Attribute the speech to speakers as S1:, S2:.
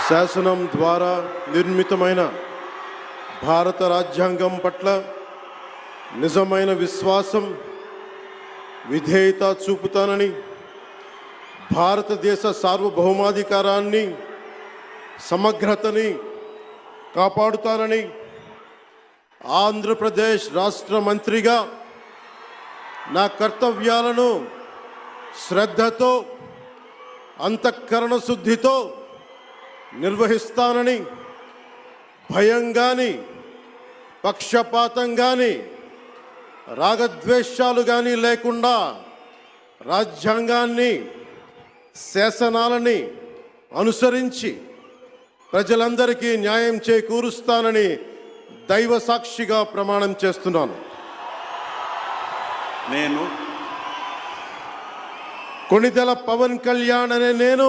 S1: శాసనం ద్వారా నిర్మితమైన భారత రాజ్యాంగం పట్ల నిజమైన విశ్వాసం, విధేయత చూపుతానని, భారతదేశ సార్వభౌమాధికారాన్ని, సమగ్రతని కాపాడుతానని ఆంధ్రప్రదేశ్ రాష్ట్ర మంత్రిగా నా కర్తవ్యాలను శ్రద్ధతో, అంతఃకరణ శుద్ధితో నిర్వహిస్తానని, భయం కానీ, పక్షపాతం కానీ, రాగద్వేషాలు కానీ లేకుండా రాజ్యాంగాన్ని, శాసనాలని అనుసరించి ప్రజలందరికీ న్యాయం చేకూరుస్తానని దైవ సాక్షిగా ప్రమాణం చేస్తున్నాను.
S2: నేను
S1: కొణిదెల పవన్ కళ్యాణ్ అనే నేను